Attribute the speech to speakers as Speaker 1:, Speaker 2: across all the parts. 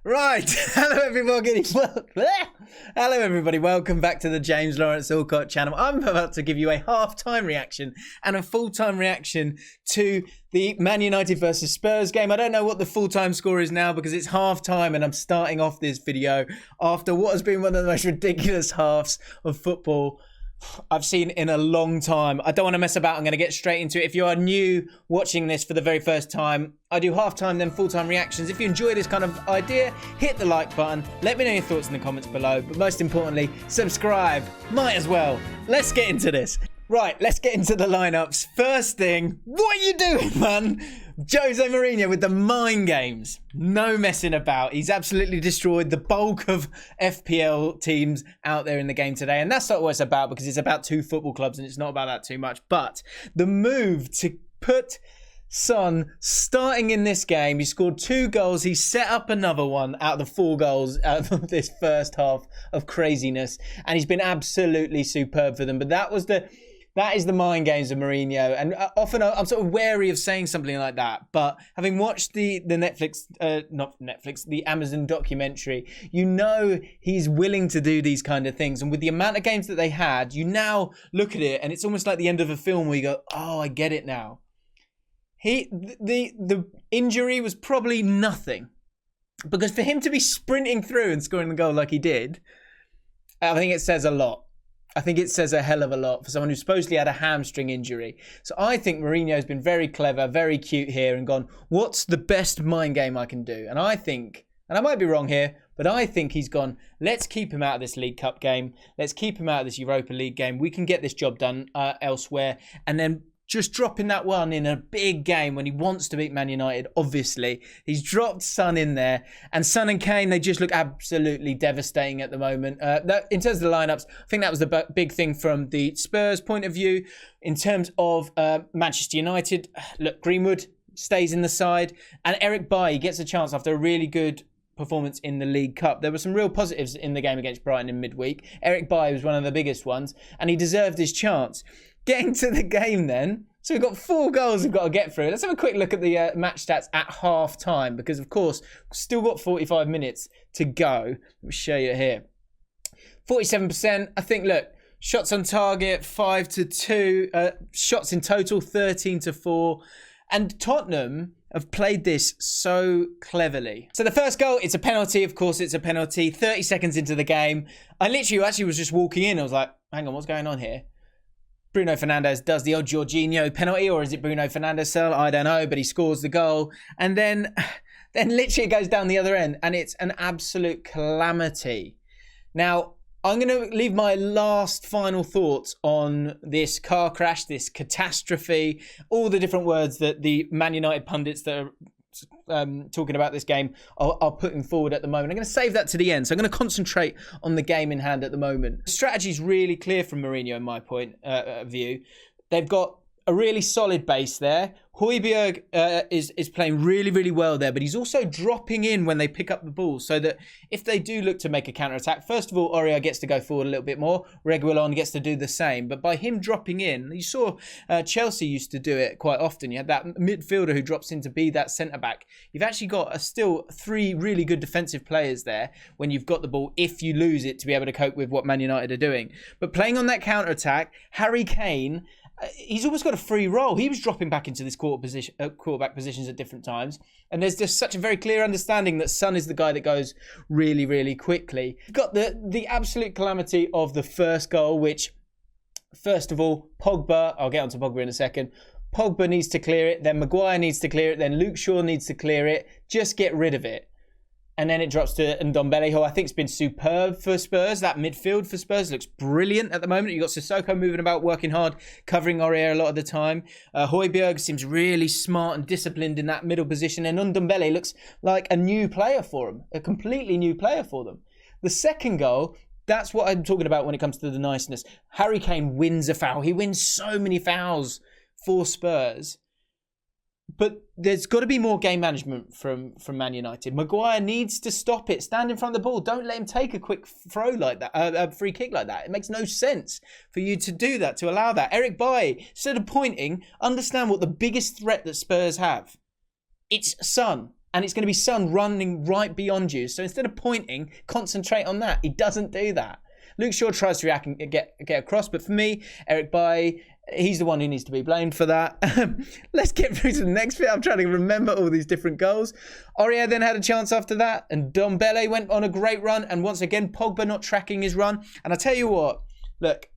Speaker 1: Right, hello everybody. Hello everybody, welcome back to the James Lawrence Allcott channel. I'm about to give you a half-time reaction and a full-time reaction to the Man United versus Spurs game. I don't know what the full-time score is now because it's half-time and I'm starting off this video after what has been one of the most ridiculous halves of football I've seen in a long time. I don't want to mess about. I'm going to get straight into it. If you are new watching this for the very first time, I do half-time then full-time reactions. If you enjoy this kind of idea, hit the like button. Let me know your thoughts in the comments below. But most importantly, subscribe. Might as well. Let's get into this. Right, let's get into the lineups. First thing, what are you doing, man? Jose Mourinho with the mind games. No messing about. He's absolutely destroyed the bulk of FPL teams out there in the game today. And that's not what it's about because it's about two football clubs and it's not about that too much. But the move to put Son starting in this game, he scored 2 goals. He set up another one out of the 4 goals out of this first half of craziness. And he's been absolutely superb for them. But that is the mind games of Mourinho. And often I'm sort of wary of saying something like that. But having watched the Amazon documentary, you know he's willing to do these kind of things. And with the amount of games that they had, you now look at it and it's almost like the end of a film where you go, oh, I get it now. The injury was probably nothing. Because for him to be sprinting through and scoring the goal like he did, I think it says a lot. I think it says a hell of a lot for someone who supposedly had a hamstring injury. So I think Mourinho's been very clever, very cute here and gone, what's the best mind game I can do? And I think, and I might be wrong here, but I think he's gone, let's keep him out of this League Cup game. Let's keep him out of this Europa League game. We can get this job done elsewhere. And then just dropping that one in a big game when he wants to beat Man United, obviously. He's dropped Son in there. And Son and Kane, they just look absolutely devastating at the moment. In terms of the lineups, I think that was the big thing from the Spurs point of view. In terms of Manchester United, look, Greenwood stays in the side. And Eric Bailly gets a chance after a really good performance in the League Cup. There were some real positives in the game against Brighton in midweek. Eric Bailly was one of the biggest ones. And he deserved his chance. Getting to the game then, so we've got 4 goals we've got to get through. Let's have a quick look at the match stats at half time because, of course, we've still got 45 minutes to go. Let me show you here. 47%. I think, look, shots on target, 5-2. Shots in total, 13-4. And Tottenham have played this so cleverly. So the first goal, it's a penalty. Of course, it's a penalty. 30 seconds into the game. I literally actually was just walking in. I was like, hang on, what's going on here? Bruno Fernandes does the old Jorginho penalty, or is it Bruno Fernandes cell? I don't know, but he scores the goal. And then literally it goes down the other end, and it's an absolute calamity. Now, I'm going to leave my last final thoughts on this car crash, this catastrophe, all the different words that the Man United pundits that are talking about this game are putting forward at the moment. I'm going to save that to the end. So I'm going to concentrate on the game in hand at the moment. The strategy is really clear from Mourinho in my point of view. They've got a really solid base there. Højbjerg is playing really, really well there, but he's also dropping in when they pick up the ball so that if they do look to make a counter-attack, first of all, Aurier gets to go forward a little bit more. Reguilon gets to do the same. But by him dropping in, you saw Chelsea used to do it quite often. You had that midfielder who drops in to be that centre-back. You've actually got still 3 really good defensive players there when you've got the ball, if you lose it, to be able to cope with what Man United are doing. But playing on that counter-attack, Harry Kane, he's almost got a free role. He was dropping back into this quarterback positions at different times. And there's just such a very clear understanding that Son is the guy that goes really, really quickly. You've got the absolute calamity of the first goal, which, first of all, Pogba, I'll get onto Pogba in a second. Pogba needs to clear it. Then Maguire needs to clear it. Then Luke Shaw needs to clear it. Just get rid of it. And then it drops to Ndombele, who I think has been superb for Spurs. That midfield for Spurs looks brilliant at the moment. You've got Sissoko moving about, working hard, covering Aurier a lot of the time. Højbjerg seems really smart and disciplined in that middle position. And Ndombele looks like a new player for them, a completely new player for them. The second goal, that's what I'm talking about when it comes to the niceness. Harry Kane wins a foul. He wins so many fouls for Spurs. But there's got to be more game management from Man United. Maguire needs to stop it. Stand in front of the ball. Don't let him take a quick throw like that, a free kick like that. It makes no sense for you to do that, to allow that. Eric Bailly, instead of pointing, understand what the biggest threat that Spurs have. It's Son. and it's going to be Son running right beyond you. So instead of pointing, concentrate on that. He doesn't do that. Luke Shaw tries to react and get across, but for me, Eric Bailly, he's the one who needs to be blamed for that. Let's get through to the next bit. I'm trying to remember all these different goals. Aurier then had a chance after that, and Ndombele went on a great run, and once again, Pogba not tracking his run. And I tell you what, look,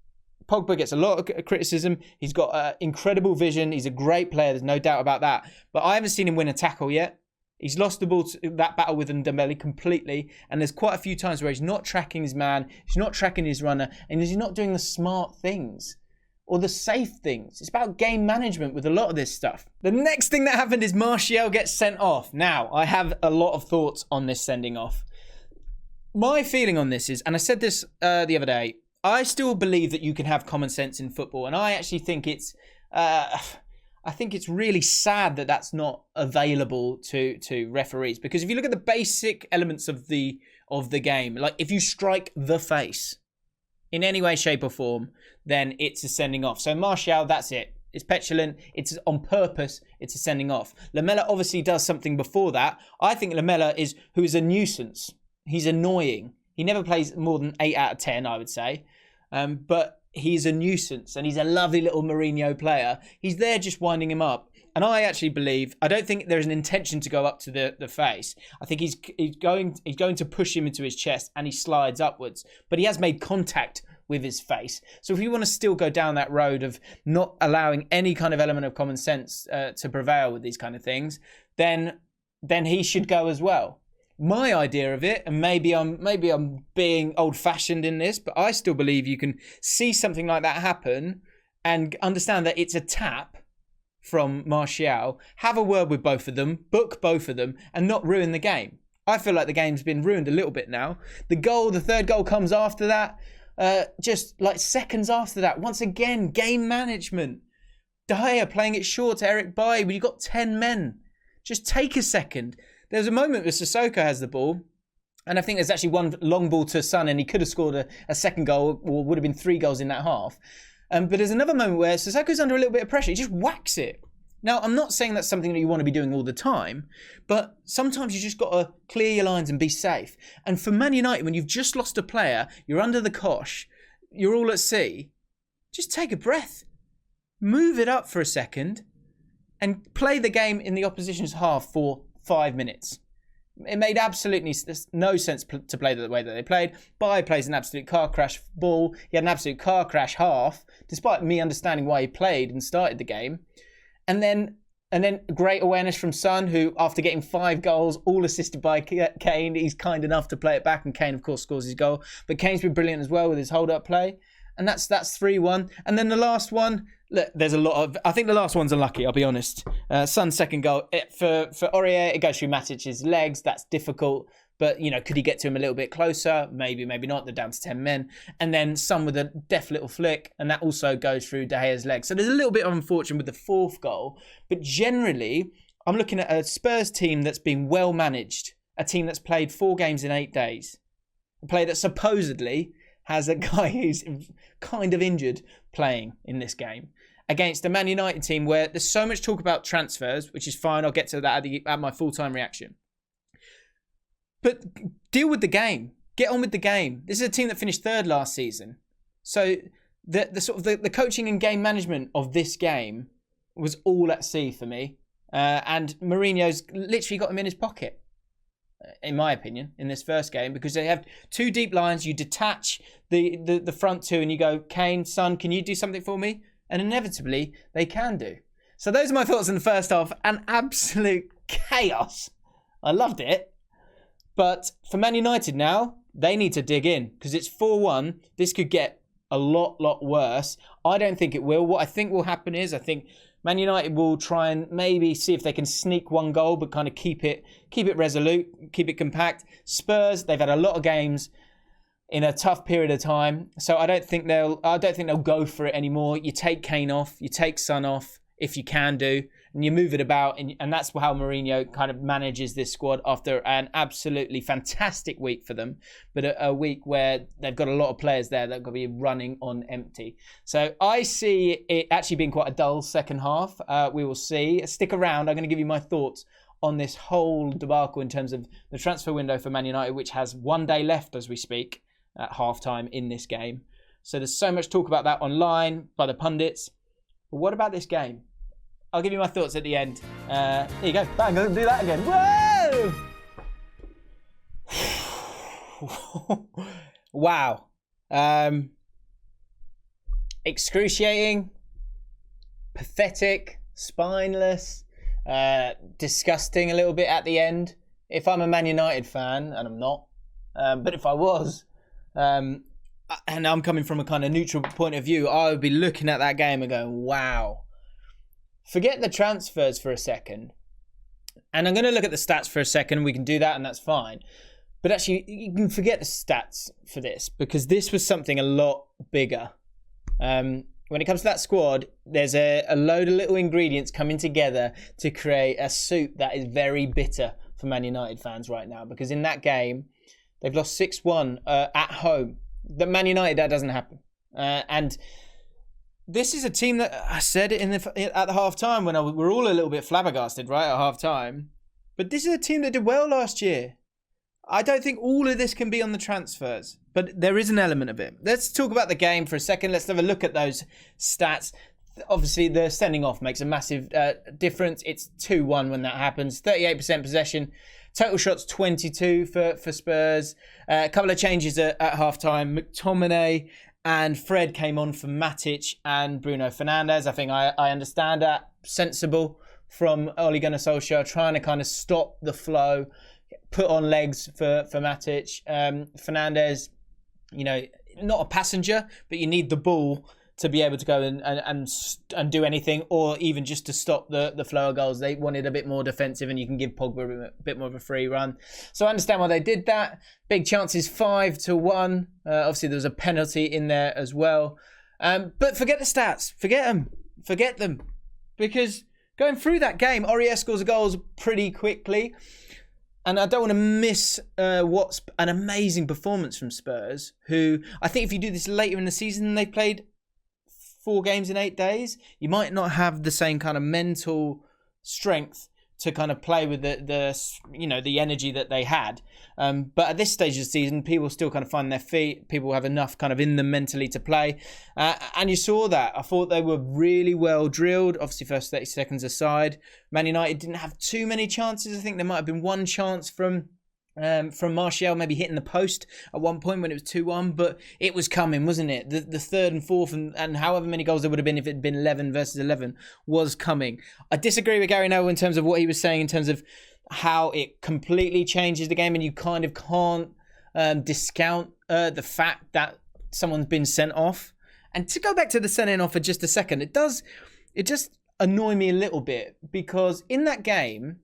Speaker 1: Pogba gets a lot of criticism. He's got incredible vision. He's a great player. There's no doubt about that. But I haven't seen him win a tackle yet. He's lost the ball to that battle with Ndombele completely. And there's quite a few times where he's not tracking his man. He's not tracking his runner. And he's not doing the smart things or the safe things. It's about game management with a lot of this stuff. The next thing that happened is Martial gets sent off. Now, I have a lot of thoughts on this sending off. My feeling on this is, and I said this the other day, I still believe that you can have common sense in football. And I actually think it's really sad that that's not available to referees, because if you look at the basic elements of the game, like if you strike the face in any way, shape or form, then it's a sending off. So Martial, that's it. It's petulant. It's on purpose. It's a sending off. Lamela obviously does something before that. I think Lamela is a nuisance. He's annoying. He never plays more than 8 out of 10, I would say. But he's a nuisance, and he's a lovely little Mourinho player. He's there just winding him up. And I actually believe, I don't think there's an intention to go up to the face. I think he's going to push him into his chest, and he slides upwards. But he has made contact with his face. So if you want to still go down that road of not allowing any kind of element of common sense to prevail with these kind of things, then he should go as well. My idea of it, and maybe I'm being old-fashioned in this, but I still believe you can see something like that happen and understand that it's a tap from Martial, have a word with both of them, book both of them, and not ruin the game. I feel like the game's been ruined a little bit now. The third goal comes after that, just like seconds after that. Once again, game management. De Gea playing it short to Eric Bailly, but you've got 10 men. Just take a second. There's a moment where Sissoko has the ball, and I think there's actually one long ball to Son, and he could have scored a second goal, or would have been 3 goals in that half. But there's another moment where Sissoko's under a little bit of pressure. He just whacks it. Now, I'm not saying that's something that you want to be doing all the time, but sometimes you just got to clear your lines and be safe. And for Man United, when you've just lost a player, you're under the cosh, you're all at sea, just take a breath. Move it up for a second and play the game in the opposition's half for 5 minutes. It made absolutely no sense to play the way that they played. Bailly plays an absolute car crash ball. He had an absolute car crash half, despite me understanding why he played and started the game. And then great awareness from Son, who, after getting 5 goals, all assisted by Kane, he's kind enough to play it back, and Kane, of course, scores his goal. But Kane's been brilliant as well with his hold-up play. And that's 3-1. And then the last one, look, there's a lot of... I think the last one's unlucky, I'll be honest. Son's second goal. For Aurier, it goes through Matic's legs. That's difficult. But, could he get to him a little bit closer? Maybe, maybe not. They're down to 10 men. And then Son with a deft little flick. And that also goes through De Gea's legs. So there's a little bit of unfortunate with the 4th goal. But generally, I'm looking at a Spurs team that's been well managed. A team that's played 4 games in 8 days. A player that supposedly has a guy who's kind of injured playing in this game against a Man United team where there's so much talk about transfers, which is fine. I'll get to that at my full-time reaction. But deal with the game. Get on with the game. This is a team that finished 3rd last season. So the sort of the coaching and game management of this game was all at sea for me. And Mourinho's literally got him in his pocket, in my opinion, in this first game, because they have 2 deep lines. You detach the front 2 and you go, Kane, Son, can you do something for me? And inevitably, they can do. So those are my thoughts in the first half. An absolute chaos. I loved it. But for Man United now, they need to dig in, because it's 4-1. This could get a lot worse. I don't think it will. What I think will happen is, I think Man United will try and maybe see if they can sneak 1 goal, but kind of keep it resolute, keep it compact. Spurs, they've had a lot of games in a tough period of time, so I don't think they'll go for it anymore. You take Kane off, you take Son off, if you can do, and you move it about, and that's how Mourinho kind of manages this squad after an absolutely fantastic week for them, but a week where they've got a lot of players there that are going to be running on empty. So I see it actually being quite a dull second half. We will see. Stick around. I'm going to give you my thoughts on this whole debacle in terms of the transfer window for Man United, which has 1 day left as we speak at halftime in this game. So there's so much talk about that online by the pundits. But what about this game? I'll give you my thoughts at the end. There you go. Bang, I'm going to do that again. Whoa! Wow. Excruciating, pathetic, spineless, disgusting a little bit at the end. If I'm a Man United fan, and I'm not, but if I was, and I'm coming from a kind of neutral point of view, I would be looking at that game and going, wow. Forget the transfers for a second. And I'm going to look at the stats for a second. We can do that and that's fine. But actually, you can forget the stats for this because this was something a lot bigger. When it comes to that squad, there's a load of little ingredients coming together to create a soup that is very bitter for Man United fans right now. Because in that game, they've lost 6-1 at home. That Man United, that doesn't happen. And this is a team that I said it at the half time when we're all a little bit flabbergasted, right, at half time. But this is a team that did well last year. I don't think all of this can be on the transfers, but there is an element of it. Let's talk about the game for a second. Let's have a look at those stats. Obviously, the sending off makes a massive difference. It's 2-1 when that happens. 38% possession. Total shots 22 for Spurs. A couple of changes at half-time. McTominay and Fred came on for Matic and Bruno Fernandes. I think I understand that. Sensible from Ole Gunnar Solskjaer, trying to kind of stop the flow, put on legs for Matic. Fernandes, you know, not a passenger, but you need the ball to be able to go and do anything, or even just to stop the flow of goals. They wanted a bit more defensive, and you can give Pogba a bit more of a free run. So I understand why they did that. Big chances, 5-1. Obviously, there was a penalty in there as well. But forget the stats. Forget them. Because going through that game, Aurier scores goals pretty quickly. And I don't want to miss what's an amazing performance from Spurs, who I think if you do this later in the season, they played 4 games in 8 days, you might not have the same kind of mental strength to kind of play with the energy that they had. But at this stage of the season, people still kind of find their feet. People have enough kind of in them mentally to play. And you saw that. I thought they were really well drilled. Obviously, first 30 seconds aside. Man United didn't have too many chances. I think there might have been one chance from Martial maybe hitting the post at one point when it was 2-1, but it was coming, wasn't it? The third and fourth and however many goals there would have been if it had been 11 versus 11 was coming. I disagree with Gary Neville in terms of what he was saying in terms of how it completely changes the game, and you kind of can't discount the fact that someone's been sent off. And to go back to the sending off for just a second, it just annoy me a little bit, because in that game,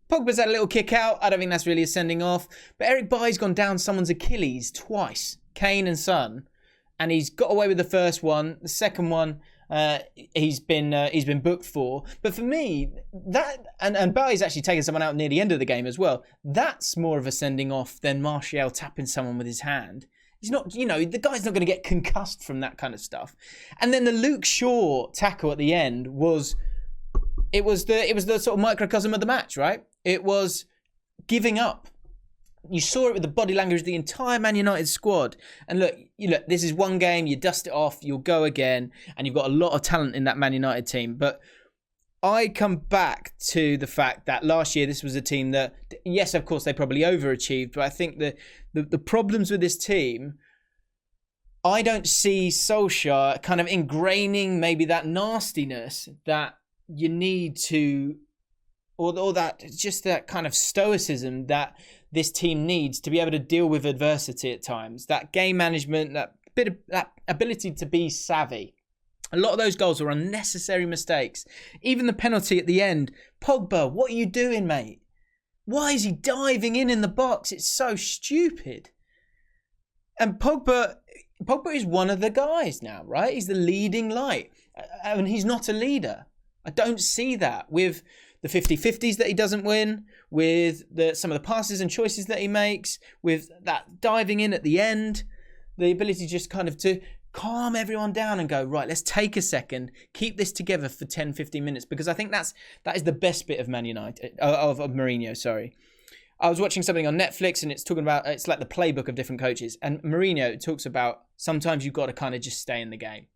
Speaker 1: Pogba's had a little kick out. I don't think that's really a sending off. But Eric Bailly's gone down someone's Achilles twice, Kane and Son, and he's got away with the first one. The second one, he's been booked for. But for me, that and Bailly's actually taken someone out near the end of the game as well. That's more of a sending off than Martial tapping someone with his hand. He's not, the guy's not going to get concussed from that kind of stuff. And then the Luke Shaw tackle at the end was the sort of microcosm of the match, right? It was giving up. You saw it with the body language of the entire Man United squad. And look, this is one game, you dust it off, you'll go again, and you've got a lot of talent in that Man United team. But I come back to the fact that last year this was a team that, yes, of course, they probably overachieved, but I think the problems with this team, I don't see Solskjaer kind of ingraining maybe that nastiness that you need to, or that just that kind of stoicism that this team needs to be able to deal with adversity at times. That game management, that bit of that ability to be savvy. A lot of those goals were unnecessary mistakes. Even the penalty at the end. Pogba, what are you doing, mate? Why is he diving in the box? It's so stupid. And Pogba is one of the guys now, right? He's the leading light. And he's not a leader. I don't see that with the 50-50s that he doesn't win, with some of the passes and choices that he makes, with that diving in at the end, the ability just kind of to calm everyone down and go, right, let's take a second, keep this together for 10, 15 minutes, because I think that is the best bit of Man United, of Mourinho, sorry. I was watching something on Netflix and it's talking about, it's like the playbook of different coaches. And Mourinho talks about sometimes you've got to kind of just stay in the game.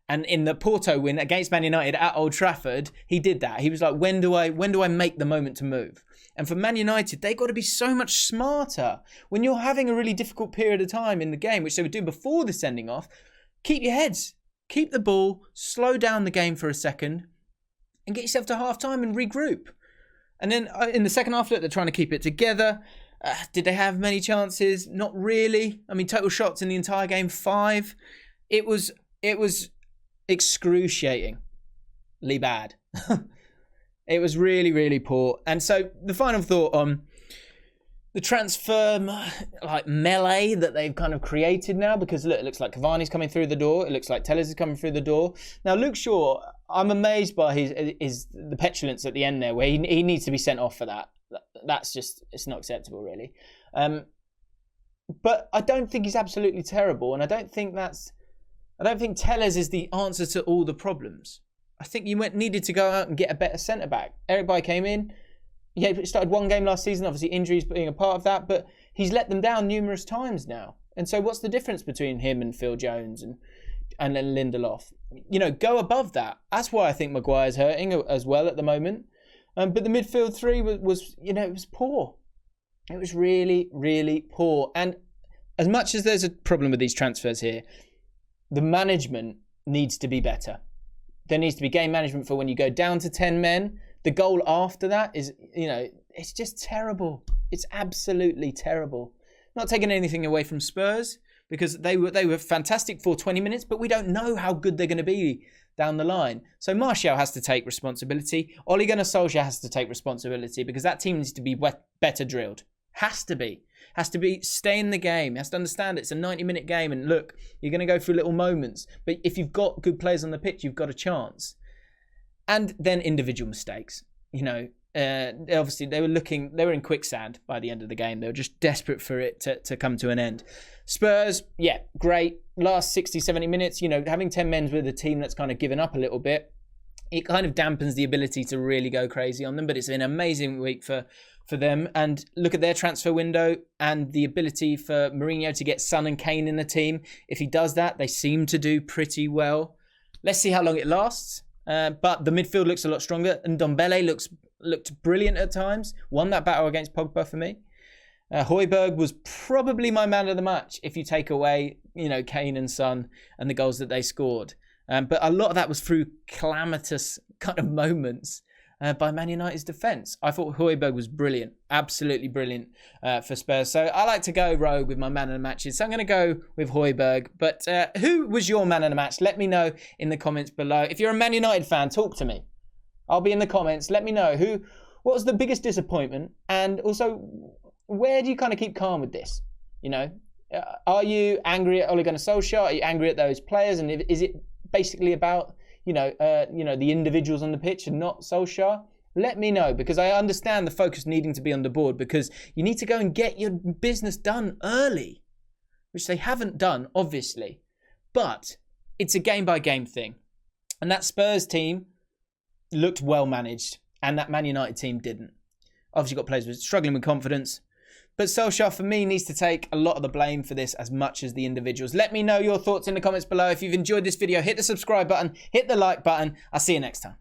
Speaker 1: And in the Porto win against Man United at Old Trafford, he did that. He was like, when do I make the moment to move? And for Man United, they've got to be so much smarter. When you're having a really difficult period of time in the game, which they were doing before the sending off, keep your heads, keep the ball, slow down the game for a second, and get yourself to half-time and regroup. And then in the second half, look, they're trying to keep it together. Did they have many chances? Not really. I mean, total shots in the entire game, 5. It was excruciatingly bad. It was really, really poor. And so the final thought on the transfer melee that they've kind of created now, because look, it looks like Cavani's coming through the door. It looks like Telles is coming through the door. Now, Luke Shaw, I'm amazed by the petulance at the end there, where he needs to be sent off for that. That's just, it's not acceptable, really. But I don't think he's absolutely terrible, and I don't think Telles is the answer to all the problems. I think you needed to go out and get a better centre back. Eric Bailly came in. Yeah, he started one game last season, obviously injuries being a part of that, but he's let them down numerous times now. And so what's the difference between him and Phil Jones and then Lindelof? You know, go above that. That's why I think Maguire's hurting as well at the moment. But the midfield three was it was poor. It was really, really poor. And as much as there's a problem with these transfers here, the management needs to be better. There needs to be game management for when you go down to 10 men. The goal after that is, it's just terrible. It's absolutely terrible. Not taking anything away from Spurs, because they were fantastic for 20 minutes, but we don't know how good they're going to be down the line. So Martial has to take responsibility. Ole Gunnar Solskjaer has to take responsibility, because that team needs to be better drilled. Has to be. Stay in the game. Has to understand it's a 90-minute game, and look, you're going to go through little moments. But if you've got good players on the pitch, you've got a chance. And then individual mistakes. Obviously they were in quicksand by the end of the game. They were just desperate for it to come to an end. Spurs, yeah, great. Last 60, 70 minutes, having 10 men with a team that's kind of given up a little bit, it kind of dampens the ability to really go crazy on them. But it's been an amazing week for them. And look at their transfer window and the ability for Mourinho to get Son and Kane in the team. If he does that, they seem to do pretty well. Let's see how long it lasts. But the midfield looks a lot stronger, and Ndombele looked brilliant at times. Won that battle against Pogba for me. Højbjerg was probably my man of the match if you take away, Kane and Son and the goals that they scored. But a lot of that was through calamitous kind of moments by Man United's defence. I thought Højbjerg was brilliant, absolutely brilliant for Spurs. So I like to go rogue with my man of the matches. So I'm going to go with Højbjerg. But who was your man of the match? Let me know in the comments below. If you're a Man United fan, talk to me. I'll be in the comments. Let me know what was the biggest disappointment, and also where do you kind of keep calm with this? Are you angry at Ole Gunnar Solskjaer? Are you angry at those players? And is it basically about the individuals on the pitch and not Solskjaer? Let me know, because I understand the focus needing to be on the board, because you need to go and get your business done early, which they haven't done, obviously. But it's a game-by-game thing. And that Spurs team looked well managed, and that Man United team didn't. Obviously got players struggling with confidence. But Solskjaer, for me, needs to take a lot of the blame for this as much as the individuals. Let me know your thoughts in the comments below. If you've enjoyed this video, hit the subscribe button, hit the like button. I'll see you next time.